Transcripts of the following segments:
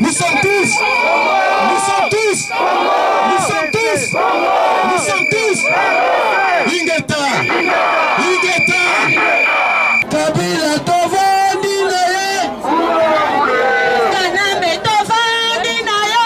Nous sommes tous. Nous sommes tous. Nous sommes tous. Nous sommes tous. Ingeta. Ingeta. Kabila tovandi na ye. Kanambe tovandi na yo.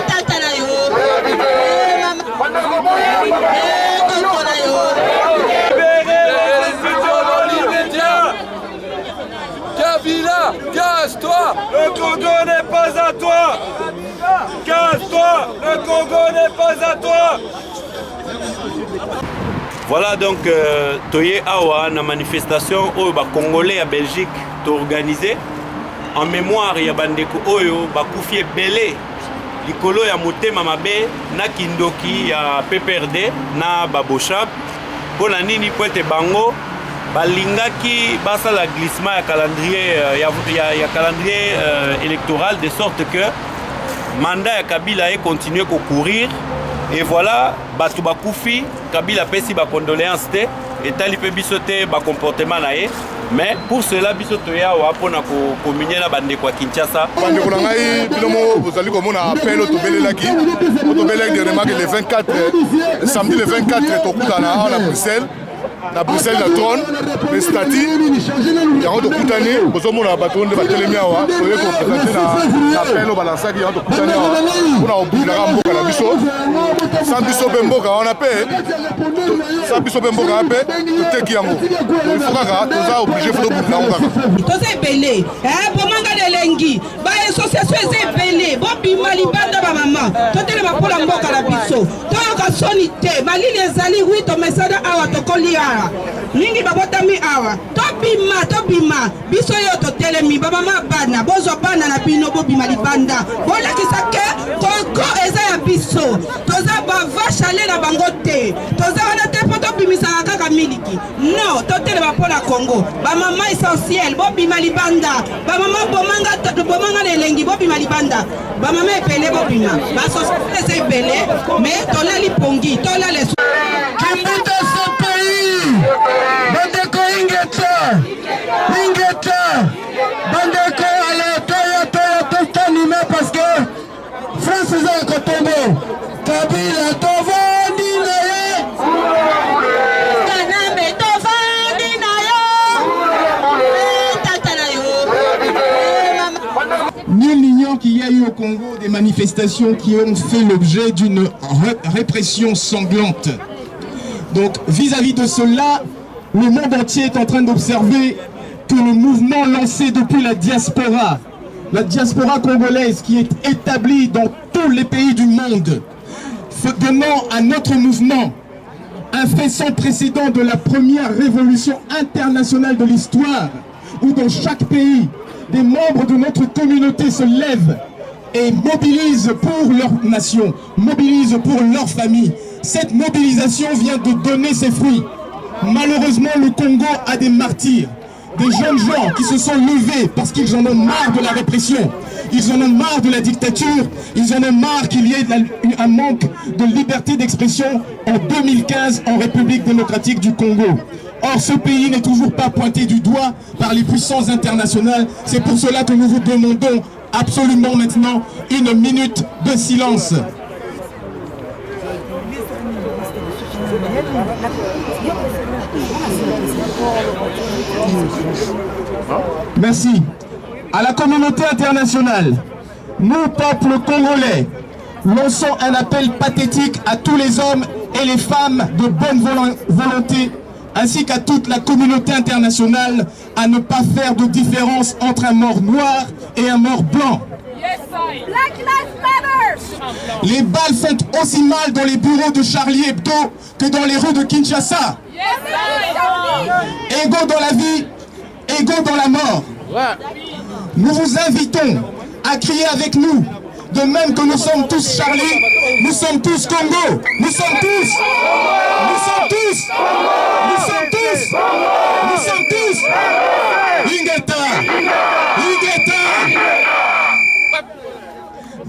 Tata na yo. Kabila, casse-toi. Le Congo n'est pas à toi. Casse-toi. Le Congo n'est pas à toi. Voilà donc Toye Awa na manifestation oyo ba Congolais à Belgique organisé en mémoire ya bandeko oyo bakufi ebele likolo ya motema mabe na kindoki ya PPRD na Baboshab pona nini poete bango balingaki basala glissement ya calendrier ya calendrier électoral de sorte que mandat ya Kabila ait continué à courir. Et voilà, Batou Bakoufi, Kabila pesi ba condoléances te, et talipe bisote ba comportement nae. Mais pour cela, bisote ya wapona ko communier na bande kwa Kinshasa. Bande ko ngai bilomo bozali ko mona appel au tobelelaki. Au tobelelaki de remarque le 24 samedi le 24 tokutana à Bruxelles. Na Bruxelles na trône le statut yango tokutani bozomona bato nde batelemi awa toye ko présenter na appel au balansaki yango tokutani awa kuna obulaka mboka na biso sans biso pe mboka wana pe sans biso pe mboka pe toteki yango il faut kaka toza obligé faut obulaka yango kaka toza ebele bomanga lelengi ba association eza ebele bobima libanda bamama totelema mpola mboka na biso toyoka soni te malili ezali wi tomesana awa tokolia mingi babotami awa tobima biso yo totelemi babama bana bozwa bana na bino bobima libanda bolakisa ke Congo eza ya biso toza bavache ale na bango te toza wana te mpo tobimisaka kaka miliki no totelema mpo na Congo bamama essentiel bobima libanda bamama bomanga lelengi bobima libanda bamama ebele bobima basosiete eza ebele me tolali pongi tolale Kimbuta ce pays. Bandeko Ingeta. Bandeko alors t'animé parce que France est un Kotomo. Kabila tovandi na ye. Kanambe tovandi na yo. Tata na yo. Nul n'ignore qu'il y a eu au Congo des manifestations qui ont fait l'objet d'une répression sanglante. Donc vis-à-vis de cela, le monde entier est en train d'observer que le mouvement lancé depuis la diaspora congolaise qui est établie dans tous les pays du monde, donnant à notre mouvement un fait sans précédent de la première révolution internationale de l'histoire, où dans chaque pays, des membres de notre communauté se lèvent et mobilisent pour leur nation, mobilisent pour leur famille. Cette mobilisation vient de donner ses fruits. Malheureusement, le Congo a des martyrs, des jeunes gens qui se sont levés parce qu'ils en ont marre de la répression, ils en ont marre de la dictature, ils en ont marre qu'il y ait un manque de liberté d'expression en 2015 en République démocratique du Congo. Or, ce pays n'est toujours pas pointé du doigt par les puissances internationales. C'est pour cela que nous vous demandons absolument maintenant une minute de silence. Merci. À la communauté internationale, nous, peuple congolais, lançons un appel pathétique à tous les hommes et les femmes de bonne volonté, ainsi qu'à toute la communauté internationale, à ne pas faire de différence entre un mort noir et un mort blanc. Black Lives Matter. Les balles font aussi mal dans les bureaux de Charlie Hebdo que dans les rues de Kinshasa. Égaux dans la vie, égaux dans la mort. Nous vous invitons à crier avec nous, de même que nous sommes tous Charlie, nous sommes tous Congo, nous sommes tous, nous sommes tous, nous sommes tous, nous sommes tous. Ingeta, Ingeta.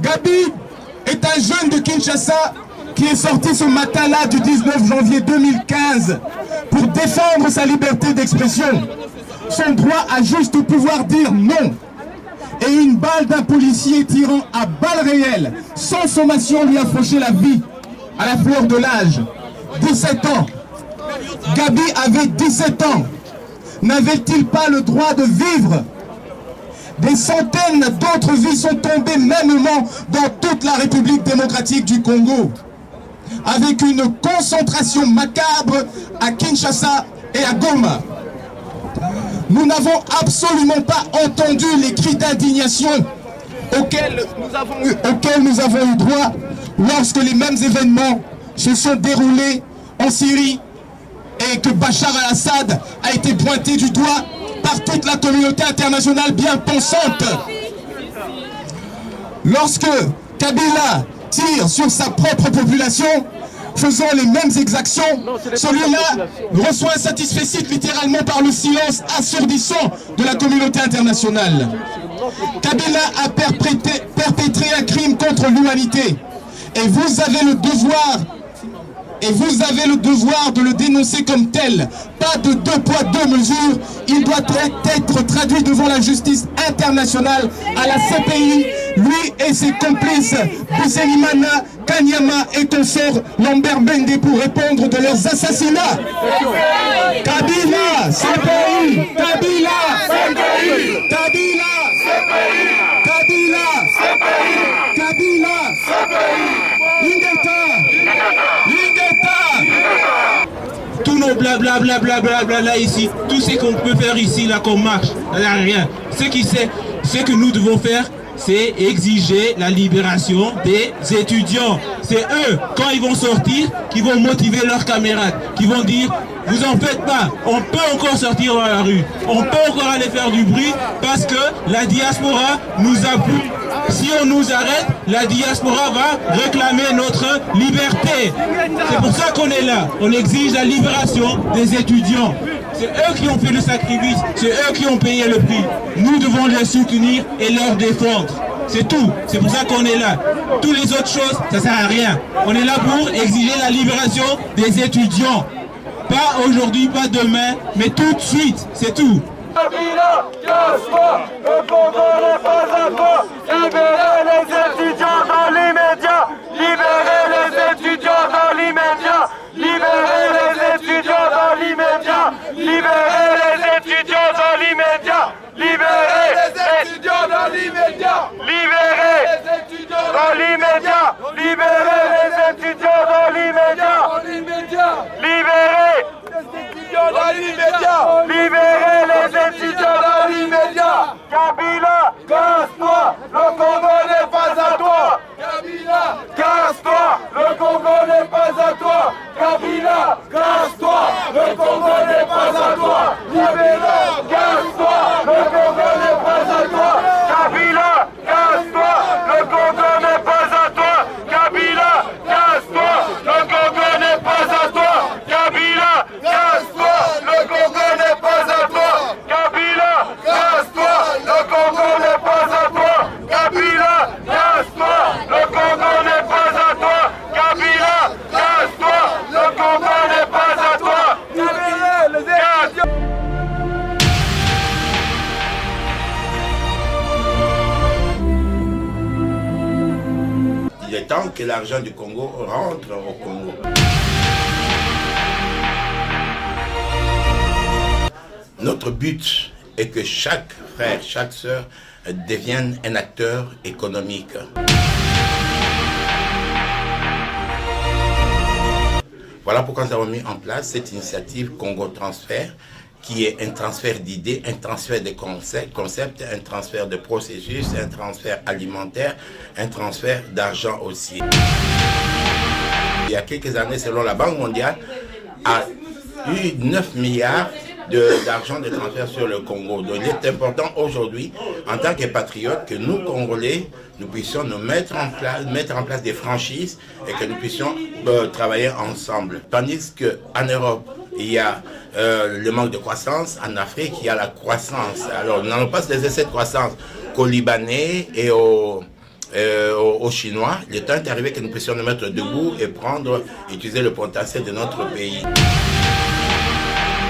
Gabi est un jeune de Kinshasa qui est sorti ce matin-là du 19 janvier 2015 pour défendre sa liberté d'expression, son droit à juste pouvoir dire non. et une balle d'un policier tirant à balles réelles, sans sommation, lui a fauché la vie à la fleur de l'âge. 17 ans. Gabi avait 17 ans. N'avait-il pas le droit de vivre? Des centaines d'autres vies sont tombées mêmement dans toute la République démocratique du Congo, avec une concentration macabre à Kinshasa et à Goma. Nous n'avons absolument pas entendu les cris d'indignation auxquels nous avons eu droit lorsque les mêmes événements se sont déroulés en Syrie et que Bachar al-Assad a été pointé du doigt par toute la communauté internationale bien pensante. Lorsque Kabila tire sur sa propre population, faisant les mêmes exactions, celui-là reçoit un satisfecit littéralement par le silence assourdissant de la communauté internationale. Kabila a perpétré un crime contre l'humanité et vous avez le devoir de le dénoncer comme tel. Pas de 2 poids 2 mesures. Il doit être traduit devant la justice internationale, à la CPI, lui et ses complices Buselimana, Kanyama et consorts Lambert Mende pour répondre de leurs assassinats. Kabila, CPI, Kabila, CPI, Kabila, CPI, Kabila, CPI, Kabila, CPI, Ingeta. Tous nos blablabla là ici, tout ce qu'on peut faire ici là qu'on marche, ça n'a rien. Ce que nous devons faire, c'est exiger la libération des étudiants. C'est eux, quand ils vont sortir, qui vont motiver leurs camarades, qui vont dire vous en faites pas, on peut encore sortir dans la rue, on peut encore aller faire du bruit parce que la diaspora nous appuie. Si on nous arrête, la diaspora va réclamer notre liberté. C'est pour ça qu'on est là. On exige la libération des étudiants. C'est eux qui ont fait le sacrifice, c'est eux qui ont payé le prix. Nous devons les soutenir et leur défendre. C'est tout. C'est pour ça qu'on est là. Toutes les autres choses, ça sert à rien. On est là pour exiger la libération des étudiants. Pas aujourd'hui, pas demain, mais tout de suite. C'est tout. Kabila, casse-toi, le Congo n'est pas à toi. Libérez les étudiants dans l'immédiat. Libérez les étudiants dans l'immédiat. Libérez les étudiants dans l'immédiat. Libérez les étudiants dans l'immédiat. Libérez les étudiants dans l'immédiat. Libérez les étudiants dans l'immédiat. Libérez les étudiants dans l'immédiat. Libérez dans l'immédiat. Libérez les étudiants dans l'immédiat. Kabila, casse-toi, le Congo n'est pas à toi. Kabila, casse-toi, le Congo n'est pas à toi. Kabila, casse-toi, le Congo n'est pas à toi. Kabila, casse-toi, le Congo n'est pas à toi. Kabila, casse-toi, le Congo n'est pas à toi. Kabila, casse-toi, le Congo n'est pas à toi. Kabila, casse-toi, le Congo n'est pas à toi. Kabila, casse-toi, le Congo n'est pas à toi. Kabila, casse-toi, le Congo n'est pas à toi. Kabila, casse-toi, le Congo n'est pas à toi. Il est temps que l'argent du Congo rentre au Congo. Notre but est que chaque frère, chaque sœur devienne un acteur économique. Voilà pourquoi nous avons mis en place cette initiative Congo Transfert, qui est un transfert d'idées, un transfert de concepts, un transfert de processus, un transfert alimentaire, un transfert d'argent aussi. Il y a quelques années, selon la Banque mondiale, a eu 9 milliards d'argent de transfert sur le Congo. Donc il est important aujourd'hui, en tant que patriotes, que nous, Congolais, nous puissions nous mettre en place des franchises et que nous puissions travailler ensemble. Tandis qu'en Europe, il y a le manque de croissance. En Afrique, il y a la croissance. Alors, nous n'allons pas se laisser cette croissance qu'aux Libanais et aux Chinois. Le temps est arrivé que nous puissions nous mettre debout et utiliser le potentiel de notre pays.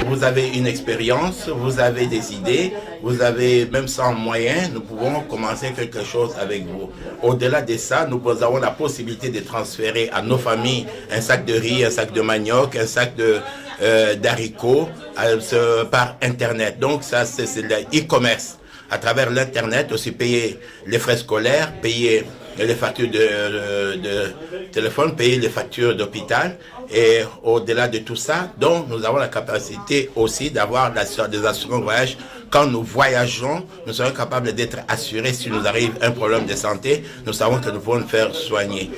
Vous avez une expérience, vous avez des idées, vous avez même sans moyens, nous pouvons commencer quelque chose avec vous. Au-delà de ça, nous avons la possibilité de transférer à nos familles un sac de riz, un sac de manioc, un sac d'haricots par Internet. Donc ça, c'est l'e-commerce. À travers l'Internet, aussi payer les frais scolaires, payer les factures de téléphone, payer les factures d'hôpital. Et au-delà de tout ça, donc nous avons la capacité aussi d'avoir des assurances voyage. Quand nous voyageons, nous serons capables d'être assurés si nous arrive un problème de santé. Nous savons que nous pouvons nous faire soigner.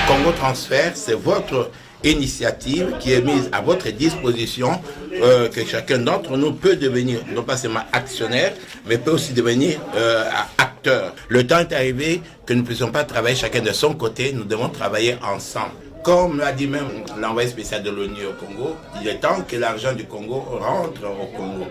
Congo Transfert, c'est votre initiative qui est mise à votre disposition, que chacun d'entre nous peut devenir, non pas seulement actionnaire, mais peut aussi devenir acteur. Le temps est arrivé que nous ne puissions pas travailler chacun de son côté, nous devons travailler ensemble. Comme l'a dit même l'envoyé spécial de l'ONU au Congo, il est temps que l'argent du Congo rentre au Congo.